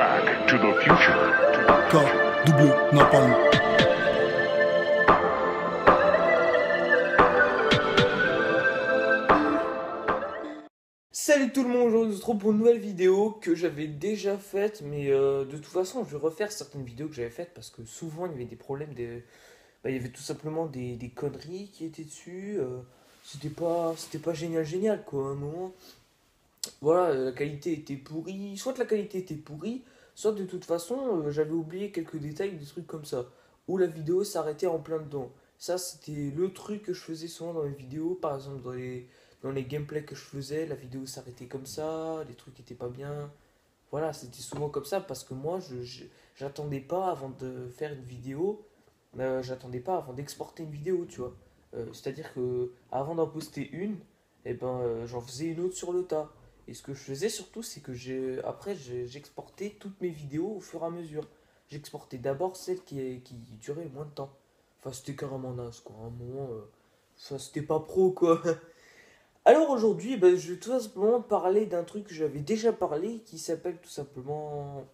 Back to the future. K, double, napalm. Salut tout le monde, aujourd'hui on se retrouve pour une nouvelle vidéo que j'avais déjà faite, mais de toute façon je vais refaire certaines vidéos que j'avais faites parce que souvent il y avait des problèmes, il y avait tout simplement des conneries qui étaient dessus, c'était pas génial quoi, à un moment, voilà, la qualité était pourrie, soit la qualité était pourrie, soit de toute façon j'avais oublié quelques détails, des trucs comme ça, où la vidéo s'arrêtait en plein dedans. Ça c'était le truc que je faisais souvent dans les vidéos, par exemple dans les gameplays que je faisais, la vidéo s'arrêtait comme ça, les trucs étaient pas bien. Voilà, c'était souvent comme ça parce que moi, j'attendais pas avant de faire une vidéo, j'attendais pas avant d'exporter une vidéo, tu vois. C'est-à-dire que avant d'en poster une, j'en faisais une autre sur le tas. Et ce que je faisais surtout, c'est que j'exportais toutes mes vidéos au fur et à mesure. J'exportais d'abord celles qui duraient le moins de temps. Enfin, c'était carrément naze, quoi. À un moment, ça, c'était pas pro, quoi. Alors aujourd'hui, je vais tout simplement parler d'un truc que j'avais déjà parlé qui s'appelle tout simplement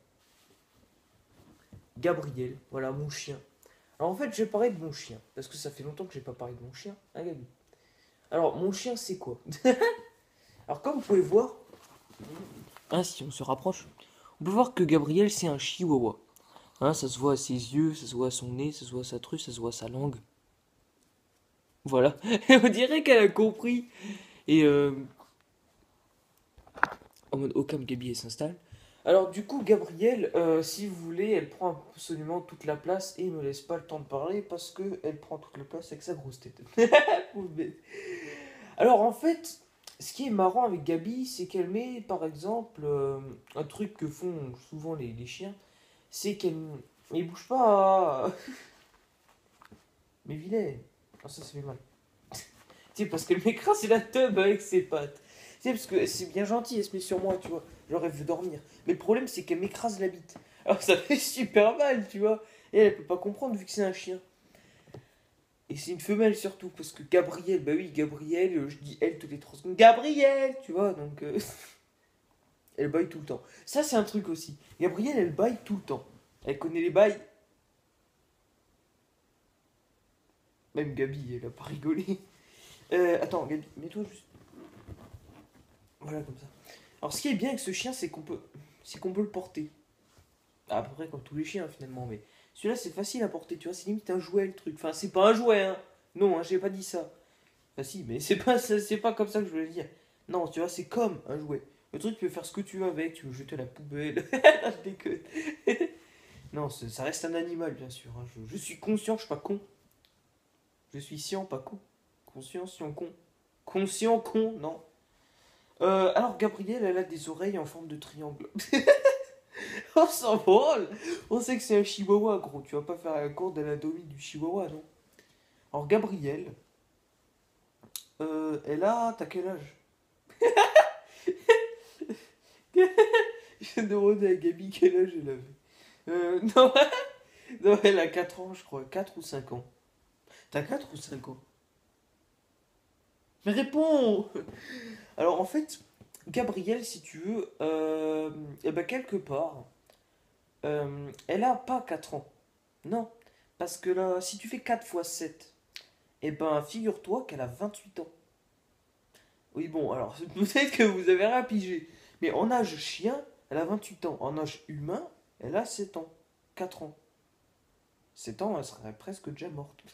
Gabriel. Voilà, mon chien. Alors en fait, je vais parler de mon chien parce que ça fait longtemps que j'ai pas parlé de mon chien, hein, Gabi. Alors, mon chien, c'est quoi? Alors, comme vous pouvez voir, hein, si on se rapproche, on peut voir que Gabriel, c'est un chihuahua. Hein, ça se voit à ses yeux, ça se voit à son nez, ça se voit à sa truffe, ça se voit à sa langue. Voilà. On dirait qu'elle a compris. Et en mode au cas où Gabi elle s'installe. Alors du coup Gabrielle, si vous voulez, elle prend absolument toute la place et ne me laisse pas le temps de parler parce que elle prend toute la place avec sa grosse tête. Alors en fait, ce qui est marrant avec Gabi, c'est qu'elle met par exemple un truc que font souvent les chiens, c'est qu'elle ne bouge pas. Mais vilaine. Ah, ça fait mal. Tu sais, parce qu'elle m'écrase la teub avec ses pattes. Tu sais, parce que c'est bien gentil, elle se met sur moi, tu vois. Genre, elle veut dormir. Mais le problème, c'est qu'elle m'écrase la bite. Alors, ça fait super mal, tu vois. Et elle peut pas comprendre vu que c'est un chien. Et c'est une femelle surtout, parce que Gabrielle, bah oui, Gabrielle, je dis elle toutes les 3 secondes. Gabrielle, tu vois, donc. Elle baille tout le temps. Ça, c'est un truc aussi. Gabrielle, elle baille tout le temps. Elle connaît les bails. Même Gabi, elle a pas rigolé. Attends, Gabi, mets-toi juste. Voilà, comme ça. Alors, ce qui est bien avec ce chien, c'est qu'on peut le porter. À peu près comme tous les chiens, finalement. Mais celui-là, c'est facile à porter, tu vois. C'est limite un jouet, le truc. Enfin, c'est pas un jouet, hein. Non, hein, j'ai pas dit ça. Enfin, si, mais c'est pas comme ça que je voulais le dire. Non, tu vois, c'est comme un jouet. Le truc, tu peux faire ce que tu veux avec. Tu veux jeter à la poubelle. Non, je déconne. Non, ça reste un animal, bien sûr, hein. Je suis conscient, je suis pas con. Je suis scient, pas con. Conscient, scient, con. Conscient, con, non. Alors, Gabrielle, elle a des oreilles en forme de triangle. On s'en branle. On sait que c'est un chihuahua, gros. Tu vas pas faire un cours d'anatomie du chihuahua, non? Alors, Gabrielle, elle a... T'as quel âge? Je demandais à Gabi quel âge elle avait. Non, non, elle a 4 ans, je crois. 4 ou 5 ans. T'as 4 ou 5 ans? Mais réponds! Alors, en fait, Gabrielle, si tu veux, quelque part, elle a pas 4 ans. Non. Parce que là, si tu fais 4 fois 7, figure-toi qu'elle a 28 ans. Oui, bon, alors, peut-être que vous avez rien pigé. Mais en âge chien, elle a 28 ans. En âge humain, elle a 7 ans. 4 ans. 7 ans, elle serait presque déjà morte.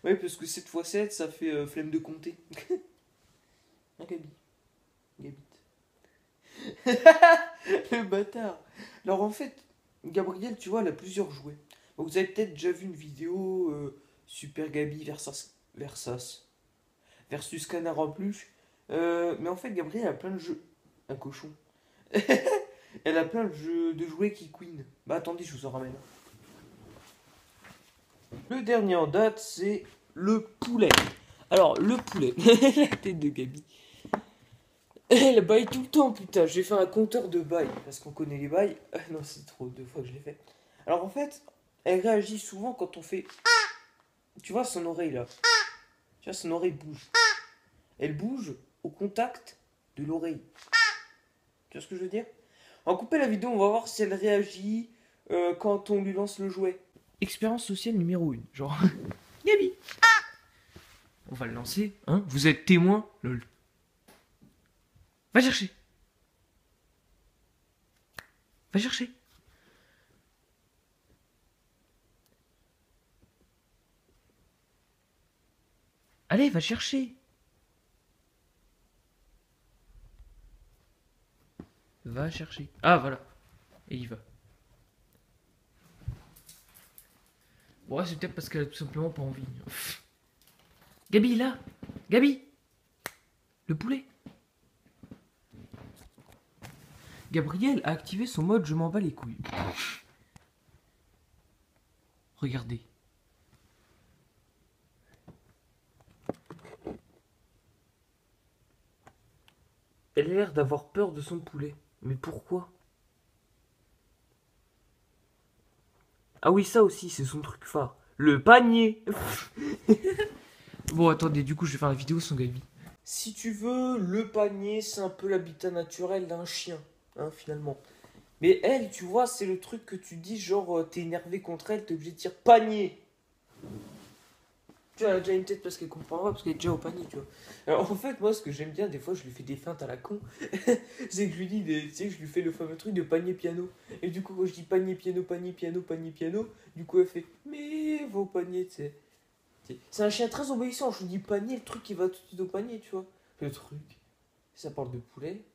Oui, parce que 7 fois 7, ça fait flemme de compter. Hein, Gabi? Gabite. Le bâtard. Alors, en fait, Gabrielle, tu vois, elle a plusieurs jouets. Donc, vous avez peut-être déjà vu une vidéo Super Gabi versus Canard en peluche. Mais en fait, Gabrielle a plein de jeux. Un cochon. Elle a plein de jeux de jouets qui queen. Bah attendez, je vous en ramène. Le dernier en date, c'est le poulet. Alors, le poulet. La tête de Gabi. Elle baille tout le temps, putain. Je vais faire un compteur de bail. Parce qu'on connaît les bails. Non, c'est trop, 2 fois que je l'ai fait. Alors en fait, elle réagit souvent quand on fait. Tu vois son oreille là. Tu vois, son oreille bouge. Elle bouge au contact de l'oreille. Tu vois ce que je veux dire? On va couper la vidéo, on va voir si elle réagit quand on lui lance le jouet. Expérience sociale numéro 1. Genre, Gabi. On va le lancer, hein. Vous êtes témoin, lol. Va chercher. Va chercher. Allez, va chercher. Va chercher. Ah, voilà. Et il va. Bon, ouais, c'est peut-être parce qu'elle a tout simplement pas envie. Gabi, là. Gabi. Le poulet. Gabriel a activé son mode je m'en bats les couilles. Regardez. Elle a l'air d'avoir peur de son poulet. Mais pourquoi? Ah oui, ça aussi, c'est son truc phare. Le panier. Bon, attendez, du coup, je vais faire la vidéo sans Gabi. Si tu veux, le panier, c'est un peu l'habitat naturel d'un chien, hein, finalement. Mais elle, tu vois, c'est le truc que tu dis, genre, t'es énervé contre elle, t'es obligé de dire panier. Tu vois, elle a déjà une tête parce qu'elle comprend pas, parce qu'elle est déjà au panier, tu vois. Alors, en fait, moi, ce que j'aime bien, des fois, je lui fais des feintes à la con. C'est que je lui dis, tu sais, je lui fais le fameux truc de panier piano. Et du coup, quand je dis panier piano, panier piano, panier piano, du coup, elle fait, mais vos paniers, tu sais. C'est un chien très obéissant. Je lui dis panier, le truc, il va tout de suite au panier, tu vois. Le truc. Ça parle de poulet.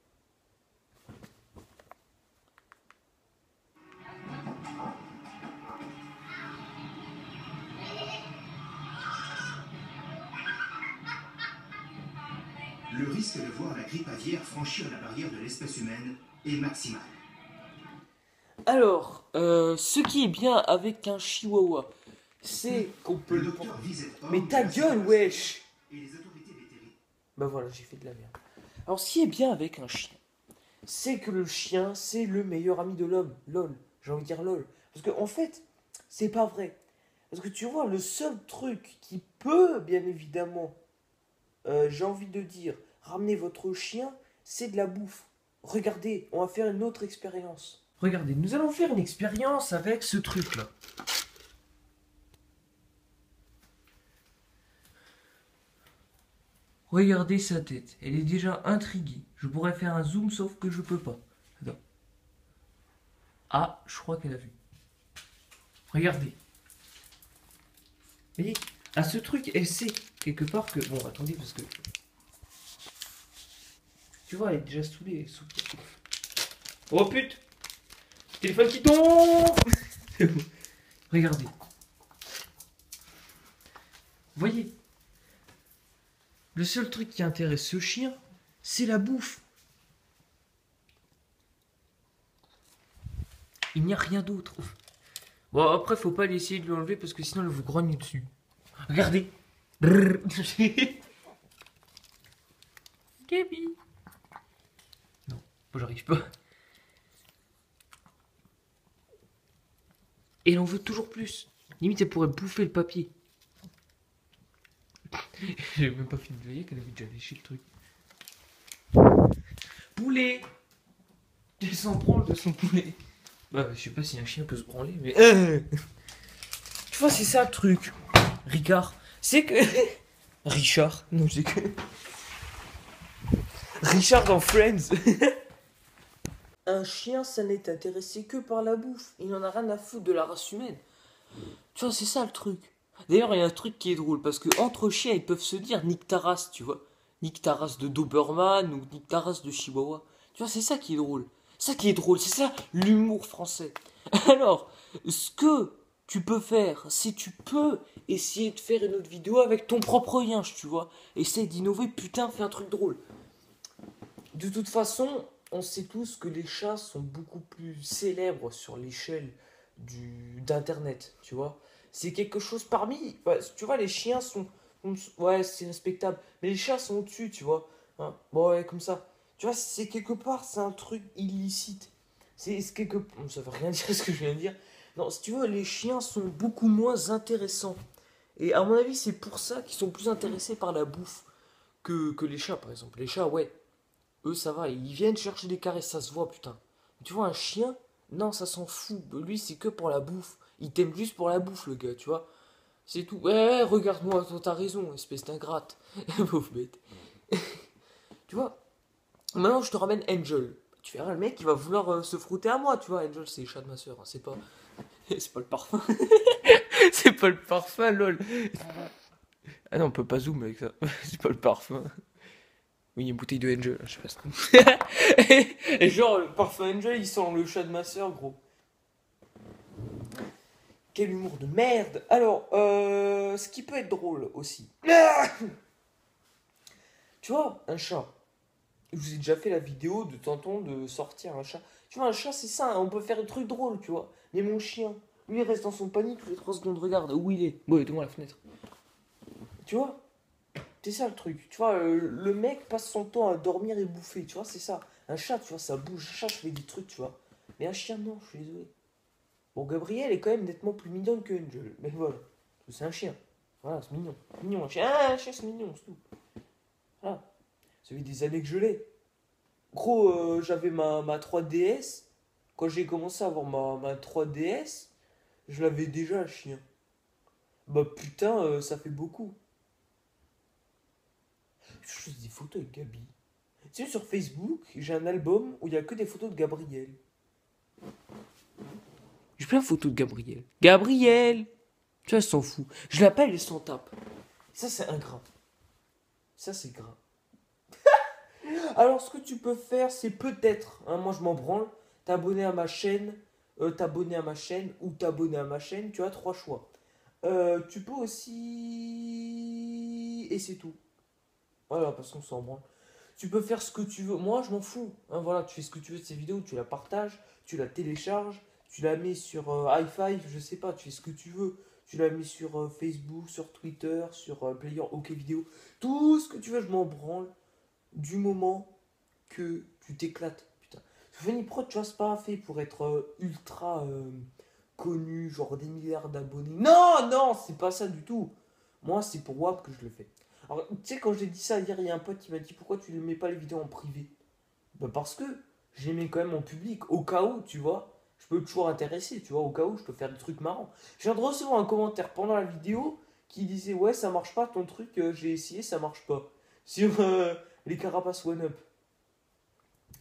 Le risque de voir la grippe aviaire franchir la barrière de l'espèce humaine est maximal. Alors, ce qui est bien avec un chihuahua, c'est qu'on peut Le le... docteur Vizet Mais ta gueule, wesh! Et les autorités vétérinaires. Bah voilà, j'ai fait de la merde. Alors, ce qui est bien avec un chien, c'est que le chien, c'est le meilleur ami de l'homme. Lol. J'ai envie de dire lol. Parce qu'en fait, c'est pas vrai. Parce que tu vois, le seul truc qui peut, bien évidemment, j'ai envie de dire, ramener votre chien, c'est de la bouffe. Regardez, on va faire une autre expérience. Regardez, nous allons faire une expérience avec ce truc-là. Regardez sa tête, elle est déjà intriguée. Je pourrais faire un zoom, sauf que je peux pas. Attends. Ah, je crois qu'elle a vu. Regardez. Vous voyez, à ce truc, elle sait quelque part que... Bon, attendez, parce que... Tu vois, elle est déjà saoulée. Oh putain! Téléphone qui tombe! Regardez. Vous voyez? Le seul truc qui intéresse ce chien, c'est la bouffe. Il n'y a rien d'autre. Bon, après, faut pas essayer de l'enlever parce que sinon, elle vous grogne dessus. Regardez. Gabi. Non, bon, j'arrive pas. Et elle en veut toujours plus. Limite, elle pourrait bouffer le papier. J'ai même pas fini de veiller qu'elle avait déjà léché le truc. Poulet! Elle s'en branle de son poulet. Bah, je sais pas si un chien peut se branler, mais. Tu vois, c'est ça le truc. Ricard. C'est que. Richard. Non, je sais que. Richard dans Friends. Un chien, ça n'est intéressé que par la bouffe. Il n'en a rien à foutre de la race humaine. Tu vois, c'est ça le truc. D'ailleurs, il y a un truc qui est drôle, parce que entre chiens, ils peuvent se dire nique ta race, tu vois. Nique ta race de Doberman ou nique ta race de Chihuahua. Tu vois, c'est ça qui est drôle. Ça qui est drôle, c'est ça l'humour français. Alors, ce que tu peux faire, c'est tu peux essayer de faire une autre vidéo avec ton propre yinche, tu vois. Essaye d'innover, putain, fais un truc drôle. De toute façon, on sait tous que les chats sont beaucoup plus célèbres sur l'échelle d'internet, tu vois. C'est quelque chose parmi, ouais, tu vois, les chiens sont, ouais, c'est respectable, mais les chats sont au-dessus, tu vois. Hein, bon, ouais, comme ça. Tu vois, c'est quelque part, c'est un truc illicite. C'est quelque, ça veut rien dire ce que je viens de dire. Non, si tu veux, les chiens sont beaucoup moins intéressants. Et à mon avis, c'est pour ça qu'ils sont plus intéressés par la bouffe que les chats, par exemple. Les chats, ouais. Eux, ça va, ils viennent chercher des caresses, ça se voit, putain. Tu vois, un chien, non, ça s'en fout. Lui, c'est que pour la bouffe. Il t'aime juste pour la bouffe, le gars, tu vois. C'est tout. Ouais, regarde-moi, toi, t'as raison, espèce d'ingrate. Pauvre bête. Tu vois, maintenant, je te ramène Angel. Tu verras, le mec, il va vouloir se frotter à moi, tu vois. Angel, c'est le chat de ma soeur, hein, c'est pas... c'est pas le parfum. C'est pas le parfum, lol. Ah non, on peut pas zoom avec ça. C'est pas le parfum. Oui, une bouteille de Angel, je sais pas ce et genre, le parfum Angel, il sent le chat de ma soeur, gros. Quel humour de merde. Alors, ce qui peut être drôle aussi. Tu vois, un chat. Je vous ai déjà fait la vidéo de tenton de sortir un chat. Tu vois, un chat, c'est ça, hein, on peut faire des trucs drôles, tu vois. Mais mon chien, lui, il reste dans son panier tous les 3 secondes. Regarde où il est. Bon, il est devant la fenêtre. Tu vois, c'est ça le truc. Tu vois, le mec passe son temps à dormir et bouffer. Tu vois, c'est ça. Un chat, tu vois, ça bouge. Un chat, je fais des trucs, tu vois. Mais un chien, non, je suis désolé. Bon, Gabriel est quand même nettement plus mignonne que Angel. Mais voilà. C'est un chien. Voilà, c'est mignon. Mignon, un chien, c'est mignon, c'est tout. Voilà. Ça fait des années que je l'ai. Gros, j'avais ma 3DS. Quand j'ai commencé à avoir ma 3DS, je l'avais déjà, le chien. Bah putain, ça fait beaucoup. Je fais des photos avec Gabi. Tu sais, sur Facebook, j'ai un album où il y a que des photos de Gabriel. J'ai plein de photos de Gabriel. Gabriel! Tu vois, elle s'en fout. Je l'appelle et s'en tape. Ça, c'est ingrat. Ça, c'est gras. Alors, ce que tu peux faire, c'est peut-être, hein, moi je m'en branle, t'abonner à ma chaîne, ou t'abonner à ma chaîne. Tu as 3 choix. Tu peux aussi... Et c'est tout. Voilà, parce qu'on s'en branle. Tu peux faire ce que tu veux. Moi, je m'en fous. Hein, voilà, tu fais ce que tu veux de ces vidéos, tu la partages, tu la télécharges, tu la mets sur hi5, je sais pas, tu fais ce que tu veux. Tu la mets sur Facebook, sur Twitter, sur Player OK Vidéo. Tout ce que tu veux, je m'en branle du moment que tu t'éclates. Putain. Funny Prod, tu vois, c'est pas fait pour être ultra connu, genre des milliards d'abonnés. Non, non, c'est pas ça du tout. Moi, c'est pour WAP que je le fais. Alors, tu sais, quand j'ai dit ça hier, il y a un pote qui m'a dit pourquoi tu ne mets pas les vidéos en privé. Bah, parce que je les mets quand même en public, au cas où, tu vois. Je peux toujours intéresser, tu vois, au cas où je peux faire des trucs marrants. Je viens de recevoir un commentaire pendant la vidéo qui disait ouais, ça marche pas ton truc, j'ai essayé, ça marche pas. Sur les carapaces one-up.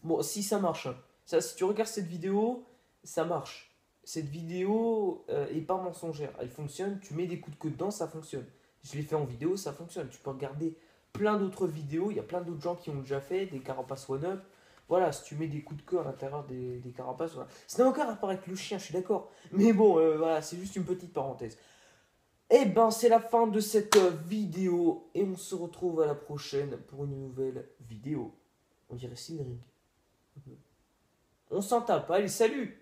Bon, si ça marche, hein. Ça, si tu regardes cette vidéo, ça marche. Cette vidéo est pas mensongère. Elle fonctionne, tu mets des coups de queue dedans, ça fonctionne. Je l'ai fait en vidéo, ça fonctionne. Tu peux regarder plein d'autres vidéos, il y a plein d'autres gens qui ont déjà fait des carapaces one-up. Voilà, si tu mets des coups de queue à l'intérieur des carapaces, voilà. Ça n'a aucun rapport avec le chien, je suis d'accord. Mais bon, voilà, c'est juste une petite parenthèse. Et ben, c'est la fin de cette vidéo. Et on se retrouve à la prochaine pour une nouvelle vidéo. On dirait Cylric. On s'en tape, allez, salut!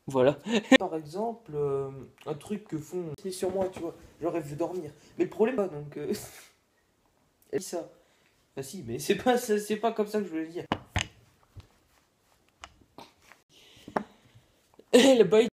Voilà. Par exemple, un truc que font sur moi, tu vois, je rêve de dormir. Mais le problème, pas donc. Ça. Ah si, mais c'est pas comme ça que je voulais le dire. Le boy